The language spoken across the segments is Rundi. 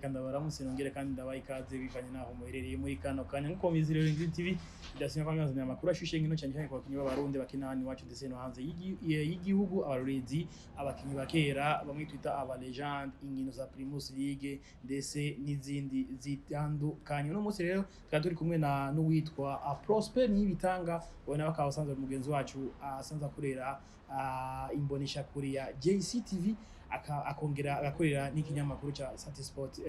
reka ndabaramutse nongere kandi ndabaye ikaze bivanye naho muherereye muri kano kanya nkuko muzi rero Green TV idasinya kwa myanzanya amakuru ashushe nkino cyane cyane ku bakinyi b'abarundi bakina hano iwacu ndetse no hanze y'igihugu abarorezi abakinyi bakera bamwe twita aba legend inkino za Primus League ndetse n'izindi zitandukanye no munsi rero twari turi kumwe na n'uwitwa Prosper n'ibitanga ubona bakaba basanzwe mugenzi wacu asanzwe akorera imbonesha kuri ya JCTV akongera agakorera n'ikinyamakuru cha Satisport.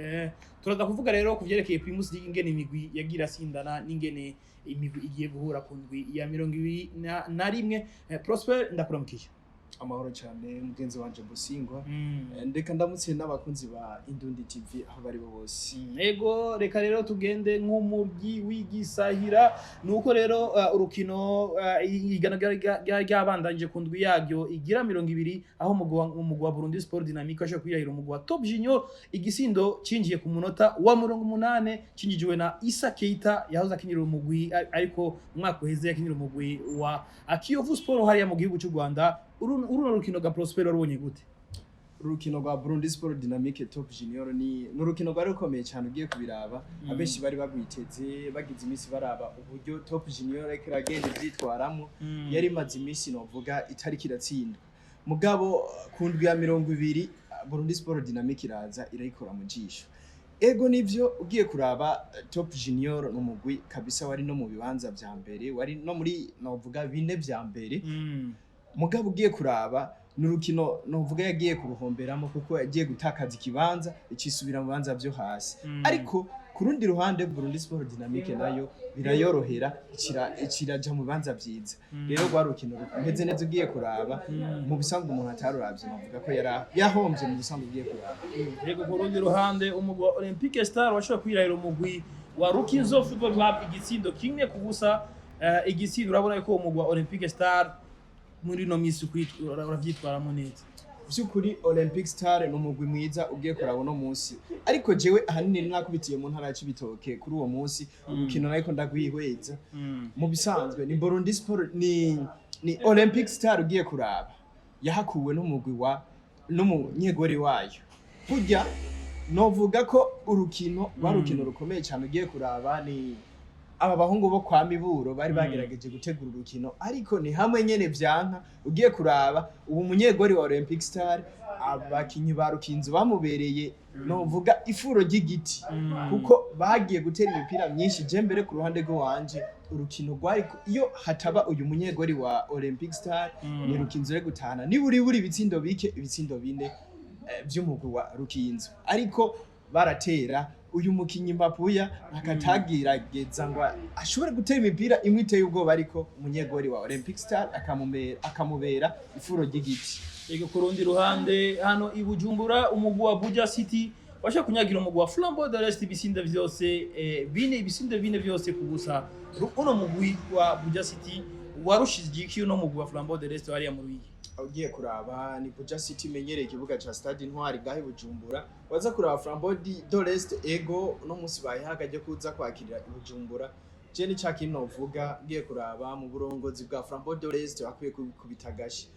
Turaza kuvuga rero kuvyerekeye Primus League ingene imigwi yagira sindana n'ingene imigwi igiye guhura ku ndwi ya 21. Prosper ndakuramukije. Amahoro cyane mugenzi wanje Busingwa ndeka ndamutse n'abakunzi ba Indundi TV aho bari bose. Ego reka rero tugende nk'umubyi w'igisahira nuko rero urukino ryabandanje ku ndwi yaryo igira 20 aho umugwa Burundi Sport Dynamique asho kwirahira umugwa Top Junior igisindo cinjiye ku munota wa 80 cinjijwe na Issa Keita yahoze akinira umugwi ariko umwaka uheze yakinira umugwi wa Kiyovu Sport hariya mu gihugu cy'u Rwanda. Uruno rukino ga Prosper warubonye gute? Urukino rwa Burundi Sport Dynamique Top Junior ni urukino rwari rukomeye cyane ugiye kubiraba abenshi bari bagwiteze bagize imisi baraba uburyo Top Junior ikiragenda byitwaramo yari maze imisi novuga itari kiratsinda mugabo ku ndwi ya 20 Burundi Sport Dynamique iraza irayikora mu jisho. Ego nivyo ugiye kuraba Top Junior n'umugwi kabisa wari no mu bibanza vya mbere wari no muri novuga bine vya mbere mugabo ugiye kuraba n'urukino novuga yagiye kuruhomberamo kuko yagiye gutakaza ikibanza icisubira mu banza byo hasi ariko ku rundi ruhande Burundi Sport Dynamique nayo birayorohera ikiraja mu banza byiza rero rwa rukino rumeze neza ugiye kuraba mu bisanzwe umuntu ataruravye novuga ko yahombye mu bisanzwe ugiye kuraba. Yego ku rundi ruhande umugwa Olympique Star washobora kwirahira umugwi wa Rukinzo Football Club igitsindo kimwe kubusa igitsindo urabona ko umugwa Olympique Star muri no misi uravyitwaramo neza. Vyukuri Olympic Star no mugwi mwiza ugiye kuraba no munsi ariko jewe ahanini nakubitiye mu ntara y'Ibitoke kuri uwo munsi ukino nariko ndagwihweza mu bisanzwe ni Burundi Sport ni Olympic Star ugiye kuraba yahakuwe n'umugwi wa n'umunyegori wayo burya novuga ko urukino rwarukino rukomeye cyane ugiye kuraba ni aba bahungu bo kwa Miburo bari bagerageje gutegura urukino ariko ni hamwe nyene vyanka ugiye kuraba ubu munyegori wa Olympic Star abakinyi barukinzo bamubereye novuga ifuro ry'igiti kuko bagiye gutera imipira myinshi je mbere ku ruhande rwo wanje urukino rwari iyo hataba uyu munyegori wa Olympic Star ni rukinzo re gutana ni buri bitsindo bike ibitsindo bine by'umugwi wa Rukinzo ariko baratera uyu mukinyi Mbapuya akatagirageza ngo ashobore gutera imipira imwe iteye ubwoba ariko umunyegori wa Olympic Star akamubera ifuro ry'igiti. Yego ku rundi ruhande hano i Bujumbura umugwi wa Buja City washa kunyagira umugwi wa Flambeau de l'Est ibisinda vyose ibisinda bine vyose kubusa uno mugwi wa Buja City warushije uno mugwi wa Flambeau de l'Est hariya mu Ruyigi. Ugiye kuraba ni Buja City menyereye ikibuga ca Stade Intwari gahe Bujumbura waza kuraba Flambeau de l'Est ego no musi bayihagaje kuza kwakirira Bujumbura je ni caki novuga ugiye kuraba mu burongozi bwa Flambeau de l'Est bakwiye kubitagashi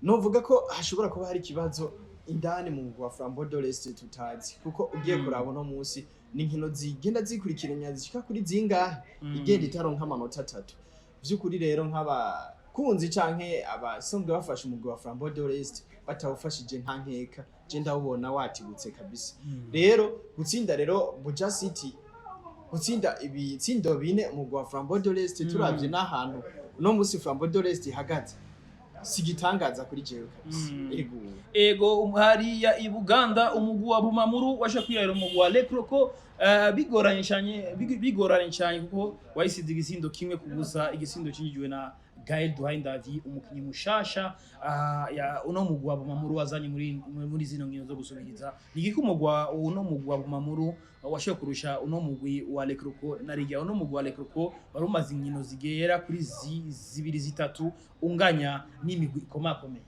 novuga ko hashobora kuba hari kibazo indani mu wa Flambeau de l'Est tutazi kuko ugiye kuraba no musi ni nkino zigenda zikurikiranya zishika kuri zingahe igenda itaronka amanota 3 vyukuri rero nk'aba kunzi canke abasanzwe bafasha umugwi wa Flambeau de l'Est batawufashije nta nkeka je ndabona watibutse kabisa rero gutsinda rero Buja City gutsinda ibitsindo bine umugwi wa Flambeau de l'Est turavye n'ahantu no musi Flambeau de l'Est ihagaze sigitangaza kuri jewe kabisa ego hariya i Buganda umugwi wa Bumamuru washa kwirahira umugwi wa Lekroko bigoranye cyane kuko wayisize igisindo kimwe kubusa igisindo cinjijwe na Gael Duhaindavi umukinyi mushasha ya uno mugwi wa Bumamuru wazanye muri zino nkino zo gusubiriza nigiko umugwa uno mugwi wa Bumamuru washoye kurusha uno mugwi wa Lekroko nariga uno mugwi wa Lekroko barumaze inkino zigera kuri 2-3 unganya n'imigwi ikomakomeye.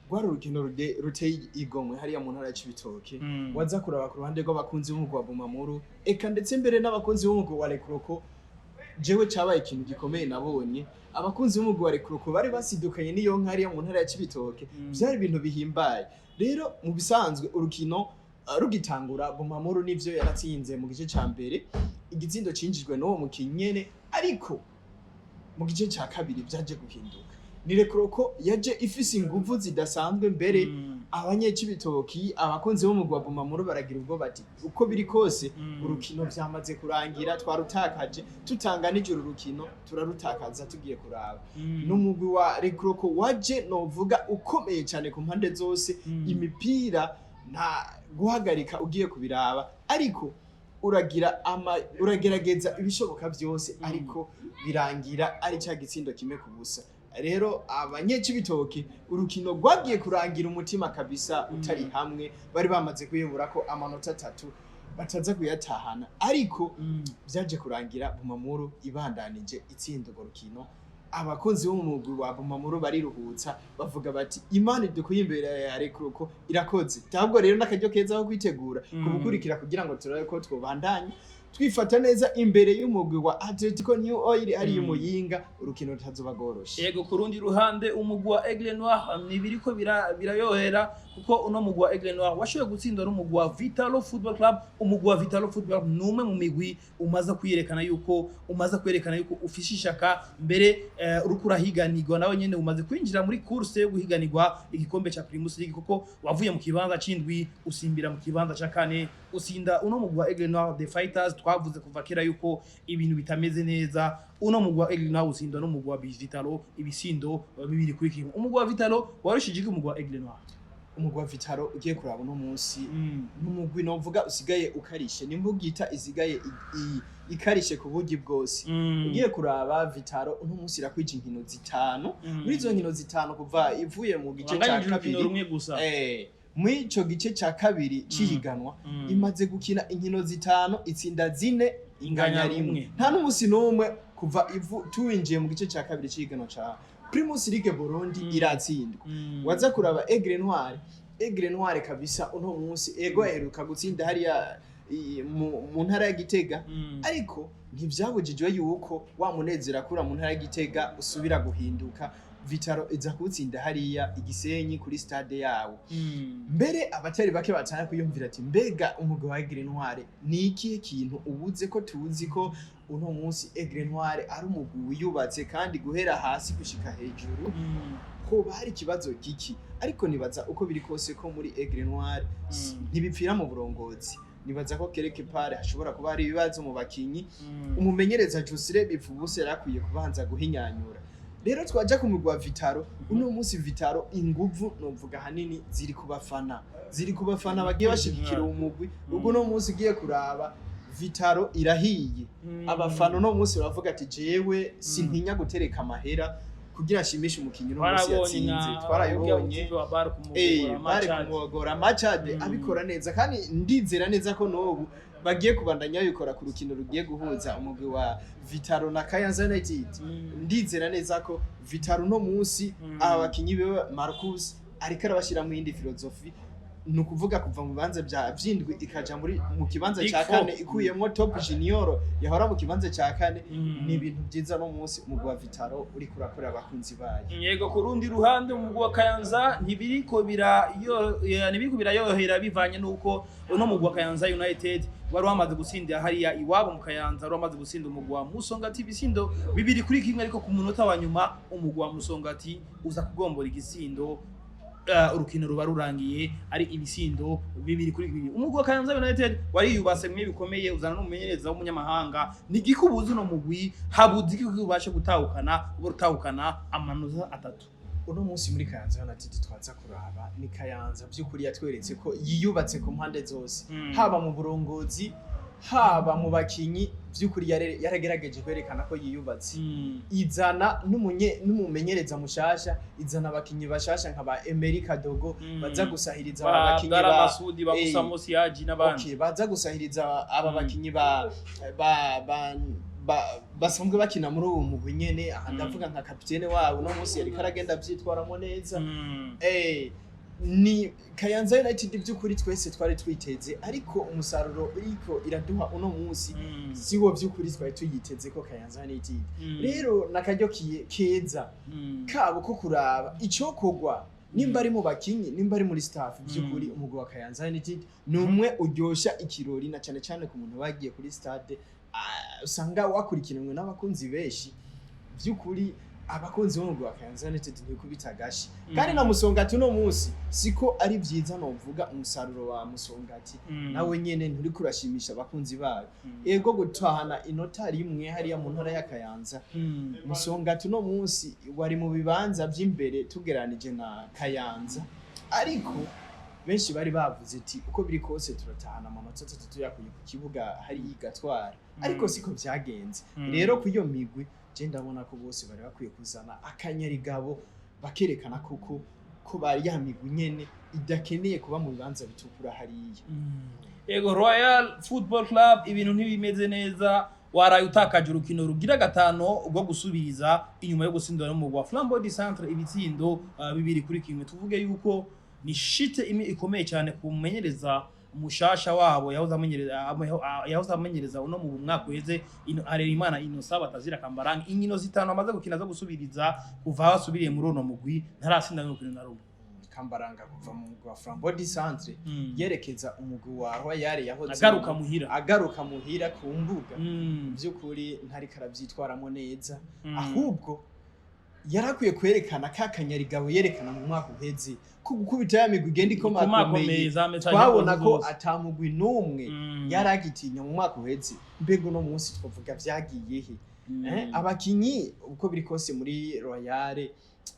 Gwari urukino ruteye igomwe hariya mu ntara y'Ibitoke waza kuraba ku ruhande rw'abakunzi b'umugwi wa Bumamuru eka ndetse mbere n'abakunzi b'umugwi wa Lekroko jewe cabaye ikintu gikomeye nabonye abakunzi b'umugwi wa Lekroko bari basidukanye niyo nkari mu ntara y'Ibitoke byari ibintu bihimbaye rero mu bisanzwe urukino rugitangura Bumamuru nivyo yaratsinze mu gice ca mbere igitsindo cinjijwe n'uwo mukinyi nyene ariko mu gice ca kabiri vyaje guhinduka nirekuro ko yaje ifise inguvu zidasanzwe mbere abanyecibitoki abakunzi bo mu gwa Bumamuru baragira ubwo bati uko biri kose urukino vyamaze kurangira twarutakaje tutanganije urukino turarutakaza tugiye kuraba n'umugwi wa Rekroko waje novuga ukomeye cyane ku mpande zose imipira nta guhagarika ugiye kubiraba ariko uragerageza ibishoboka byose ariko birangira ari cya gitsindo kimwe ku busa rero abanyecibitoki urukino rwagiye kurangira umutima kabisa utari hamwe bari bamaze kuyobora ko amanota 3 bataza kuyatahana ariko byaje kurangira Bumamuru ibandanije itsinda urwo rukino abakozi bo mu mugwi wa Bumamuru bariruhutsa bavuga bati Imana idukuye imbere ya Rekroko irakoze tabwo rero nakaryo keza aho kwitegura kubukurikira kugira ngo turabe ko twobandanye twifata neza imbere y'umugwi wa Atletico New Oil ari umuyinga urukino rutazoba goroshe yego kurundi ruhande umugwi wa Aigle Noir nibiriko birayohera kuko uno mugwi wa Aigle Noir washoboye gutsindwa n'umugwi wa Vitalo Football Club umugwi wa Vitalo Football Club numwe mu migwi umaza kwerekana yuko ufishe ishaka mbere urukura higanirwa nawe nyene umaze kwinjira muri course yo guhiganirwa igikombe ca Primus League kuko wavuye mu kibanza c'indwi usimbira mu kibanza ca kane usinda uno mugwi wa Aigle Noir the Fighters twavuze kuva kera yuko ibintu bitameze neza uno mugwi wa Aigle Noir usinda no mugwi wa Vitalo ibisindo bibiri kuri kimwe umugwi wa Vitalo warushije umugwi wa Aigle Noir umugwi wa Vitalo ugiye kuraba uno munsi n'umugwi novuga usigaye ukarishe nimbugita izigaye ikarishe ku bugi bwose ugiye kuraba Vitalo uno munsi irakwije inkino zitanu muri izo nkino zitanu kuva ivuye mu gice ca kabiri muri ico gice ca kabiri cihiganwa imaze gukina inkino zitanu itsinda 4 inganya rimwe nta n'umusi numwe kuva tuwinjiye mu gice ca kabiri cihiganwa ca Primus League Burundi iratsindwa waza kuraba Aigle Noir kabisa uno munsi ego aheruka gutsinda hariya mu ntara ya Gitega ariko ntivyabujijwe yuko wa munezera kura mu ntara ya Gitega usubira guhinduka Vitalo iza kutsinda hariya igisenyi kuri stade yawo mbere abatari bake batana kuyumvira ati mbega umugwi wa Aigle Noir ni ikihe kintu ubuze ko tuzi ko uno munsi Aigle Noir ari umugwi wiyubatse kandi guhera hasi gushika hejuru ko bari kibazo giki ariko nibaza uko biri kose ko muri Aigle Noir ntibipfira mu burongozi nibaza ko kereke pare hashobora kuba hari ibibazo mu bakinyi umumenyereza Josire Bipfubuse yarakwiye kubanza guhinyanyura rero twaje ku mugwi wa Vitalo uno munsi Vitalo inguvu novuga hanini ziri kubafana bagiye bashigikira umugwi ubwo no munsi ugiye kuraba Vitalo irahiye abafana no munsi baravuga ati jewe sintinya gutereka amahera kugira ashimishe umukinyi no munsi yatsinze twarayibonye bari kumugora Machade abikora neza kandi ndizera neza ko nobu bagiye kubandanya bikora ku rukino rugiye guhuza umugwi wa Vitalo na Kayanza United ndizera neza ko Vitalo no munsi abakinyi bewe Marcus ariko arabashira mu yindi filosofi nukuvuga kuva mu banze bya vyindwi ikaja mu kibanza ca kane ikuyemo Top Junior yahora mu kibanza ca kane ni ibintu byiza no munsi umugwi wa Vitalo uri kurakora abakunzi bayo yego kurundi ruhande umugwi wa Kayanza ntibiriko birayohera bivanye nuko uno mugwi wa Kayanza United wari wamaze gutsinda hariya iwabo mu Kayanza wari wamaze gutsinda umugwi wa Musongati ibisindo bibiri kuri kimwe ariko ku munota wa nyuma umugwi wa Musongati uza kugombora igisindo urukino ruba rurangiye ari ibisindo bibiri kuri bibiri umugwi wa Kayanza United wari yubase mwe bikomeye uzana n'umumenyereza w'umunyamahanga nigikubuze no mugwi habuze ikubashe gutahukana amanota 3 uno munsi muri Kayanza United twaza kuraba ni Kayanza by'ukuri yatweretse ko yiyubatse ku mpande zose haba mu burongozi haba mu bakinyi by'ukuri yaragerageje kwerekana ko yiyubatse izana n'umumenyereza mushasha izana abakinyi bashasha nkaba America Dogo baza gusahiriza abakinyi ba Masudi bagusa Mosiaji n'abandi baza gusahiriza aba bakinyi basanzwe bakina muri uwo mugwi nyene ndavuga nka kapitene wabo no munsi yari karagenda byitwaramo neza ni Kayanza United by'ukuri twese twari twiteze ariko umusaruro uriko iraduha uno munsi siwo by'ukuri twari tuyiteze ko Kayanza United rero nakaryo keza kabo ko kuraba icokogwa nimba ari mu bakinyi nimba ari muri staff by'ukuri umugwi wa Kayanza United numwe uryosha ikirori na cyane cyane ku muntu bagiye kuri stade usanga wakurikiranwe n'abakunzi benshi by'ukuri abakunzi b'umugwi wa Kayanza United ntibikubitagashi kandi na Musongati no munsi siko ari byiza no mvuga umusaruro wa Musongati nawe nyene nturi kurashimisha abakunzi bayo ego gutahana inota rimwe hariya mu ntara ya Kayanza Musongati no munsi wari mu bibanza by'imbere tugeranije na Kayanza ariko benshi bari bavuze ati uko biri kose turatahana amanota 3 yakuye ku kibuga hari igatwara ariko siko byagenze rero ku iyo migwi je ndabona ko bose bari bakwiye kuzana akanyarigabo bakerekana ko bari yamigwi nyene idakeneye kuba mu bibanza bitukura hariya ego Royal Football Club ibintu ntibimeze neza waraye utakaje urukino rugira gatano ubwo gusubiriza inyuma yo gutsindwa no mu rwa Flambeau du Centre ibitsindo bibiri kuri kimwe tuvuge yuko ni shite imwe ikomeye cyane kumenyereza umushasha wabo yahoze amenyereza uno mu mwaka uheze Harerimana Innocent batazira Kambaranga inkino zitano amaze gukina zo gusubiriza kuva basubiriye muri uno mugwi ntarasinda n'urukino na rumwe Kambaranga kuva mu mugwi wa Flambeau du Centre yerekeza umugwi wa Royal yahoze agaruka muhira ku mbuga by'ukuri ntari karabyitwaramo neza ahubwo yarakwiye kwerekana kakanyarigabo yerekana mu mwaka uheze ko gukubita ya migwi genda ikomakomeye twabona ko atamugwi numwe yaragitinya mu mwaka uheze mbego no munsi twavuga byagiye he abakinyi uko biri kose muri Royal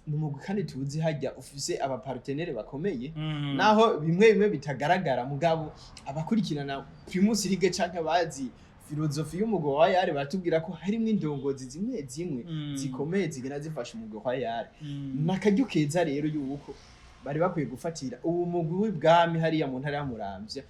numugwi kandi tuzi hajya ufise aba partenaire bakomeye naho bimwe bitagaragara mugabo abakurikirana Primus League canke bazi filozofi y'umugwi wa Royal batubwira ko harimo indongozi zimwe zikomeye zigena zifasha umugwi wa Royal nakajyo keza rero yuko bari bakwiye gufatira ubu mugwi w'ibwami hariya mu ntara ya Muramvya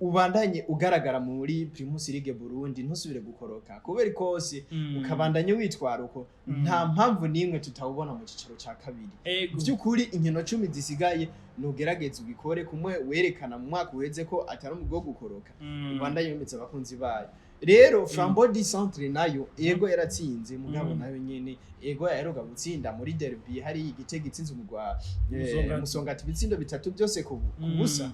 ubandanye ugaragara muri Primus League Burundi ntusubire gukoroka kubera kose ukabandanye witwara uko nta mpamvu nimwe tutawubona mu ciciro ca kabiri by'ukuri inkino 10 zisigaye nugerageza ubikore kumwe werekana mu mwaka uheze ko atari umugwi wo gukoroka ubandanye yometse abakunzi bayo rero Flambeau du Centre nayo ego yaratsinze mugabo nayo nyene ego yaheruka gutsinda muri derby hari igitego gitsinze umugwa Musongati bitsindo bitatu byose ku busa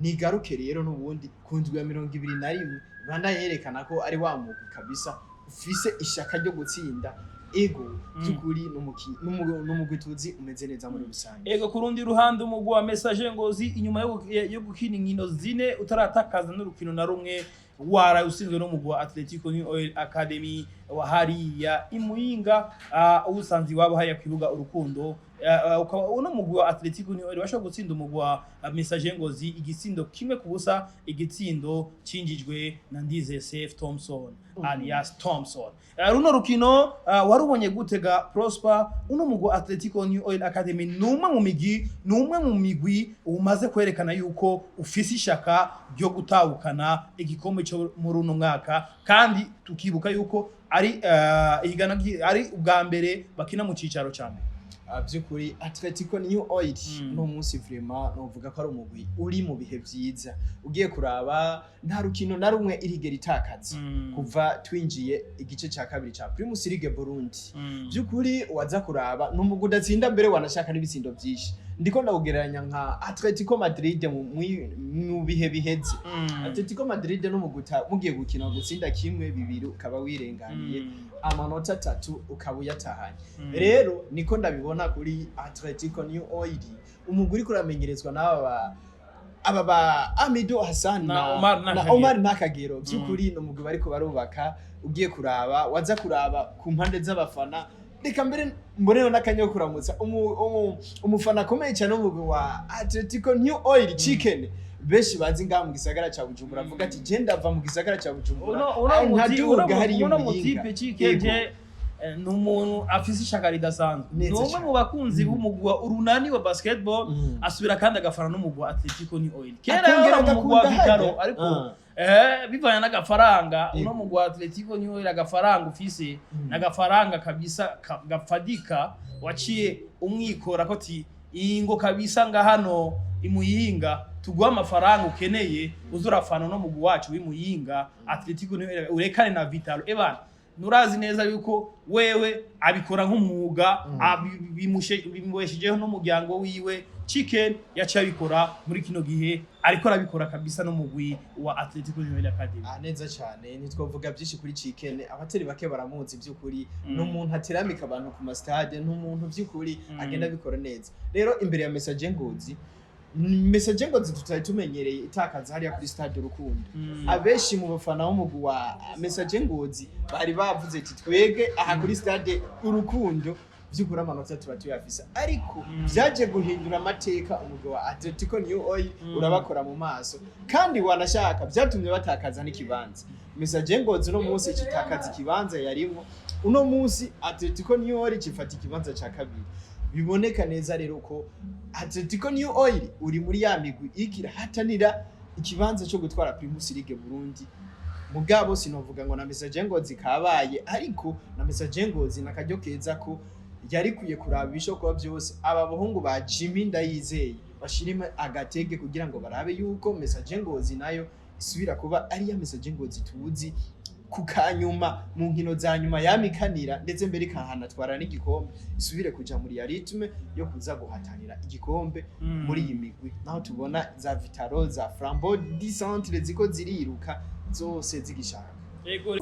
nigaruke rero n'ubundi kundwi ya 21 banda yerekana ko ari wa mugwi kabisa ufise ishaka ryo gutsinda ego byukuri n'umugwi tuzi umeze neza muri rusange ego kurundi ruhande umugwi wa Message Ngozi inyuma yo gukina inkino zine utaratakaza n'urukino na rumwe wara usinzwe no mugwa Athletico New Oil Academy wa hariya imuyinga usanzi wabo haya kwibuga urukundo ukaba uno mugwi wa Athletico New Oil washo gutsinda umugwa Message Ngozi igitsindo kimwe kubusa igitsindo cinjijwe na Ndize Safe Thompson alias Thompson runo rukino warubonye gutega Prosper uno mugwa Athletico New Oil Academy numwe mu migwi umaze kwerekana yuko ufise ishaka ryo gutahukana igikombe cyo muri uno mwaka kandi tukibuka yuko ari ari ubwa mbere bakina mu cicaro cyane byukuri Athletico New Oil no munsi vraiment novuga ko ari umugwi uri mu bihe byiza ugiye kuraba nta rukino na rumwe irigera itakaza kuva twinjiye igice cya kabiri cya Primus League Burundi byukuri waza kuraba n'umugwi udatsinda mbere wanashaka n'ibitsindo byinshi ndiko ndawugereranya nka Atletico Madrid mu bihe biheze Atletico Madrid no mugiye gukina gutsinda kimwe bibiri ukaba wirenganiye amanota 3 ukaba uyatahanye rero niko ndabibona kuri Atletico New Oil umuguri kuramenyerezwa aba Amido Hassan na Omar Nakagero byukuri no mugwi bariko barubaka ugiye kuraba waza kuraba ku mpande z'abafana reka mbere mbonero nakanyo kuramutsa umufana akomeye cyane umugwi wa Atletico New Oil Chicken beshi bazi ngaha mu gisagara cya Bujumbura avuga ati je ndava mu gisagara cya Bujumbura uno mutipe Chikenje n'umuntu afise ishaka ridasanzwe n'umwe mu bakunzi b'umugwi wa urunani wa basketball asubira kandi agafana n'umugwi wa Atletico New Oil kera mu mugwi wa Vitaro ariko bivanye n'agafaranga uno mugwi wa Atletico New Oil agafaranga ufise n'agafaranga kabisa gafadika waciye umwikora ko ti ingo kabisa nga hano imuyinga tugwa amafaranga ukeneye uzurafana no mugwi wacu w'imuyinga Atletico New Oil urekane na Vitaro ebana nurazi neza yuko wewe abikora nk'umwuga bimubeshejeho n'umuryango wiwe. Chicken yacha abikora muri kino gihe ariko arabikora kabisa no mugwi wa Athletico Oil Academy. Neza cyane nitwovuga byinshi kuri Chicken, abatari bake baramuzi by'ukuri n'umuntu ateramika abantu ku ma stade, n'umuntu by'ukuri agenda bikora neza. Rero imbere ya Message Ngozi tutari tumenyereye itakaza hariya kuri stade Rukundo. Abeshi mu bafana b'umugwi wa Message Ngozi bari bavuze ati twege aha kuri stade Urukundo by'ukuri amanota tuba tuyafisa, ariko byaje guhindura amateka umugwi wa Atletico New Oil urabakora mu maso, kandi wanashaka byatumye batakaza n'ikibanza. Message Ngozi no munsi kitakaza ikibanza yarimo, uno munsi Atletico New Oil cifata ikibanza ca kabiri. Biboneka neza rero ko Atletico New Oil uri muri ya migwi ikira hatanira ikibanza cyo gutwara Primus League Burundi. Mugabo sinovuga ngo na Message Ngozi kabaye, ariko na Message Ngozi nakajyo keza ko yari kuye kuraba ibishoboka byose aba bahungu ba Jimmy Ndayizeye bashirime agatege kugira ngo barabe yuko Message Ngozi nayo isubira kuba ari ya Message Ngozi tuzi kukanyuma mu nkino za nyuma yamikanira, ndetse mbere kahana twara n'igikombe isubire kuja muri ya ritme yo kuza guhatanira igikombe muri iyi migwi. Naho tubona za Vitaro za Flambeau du Centre ziko ziriruka zose zigishaka. Yego.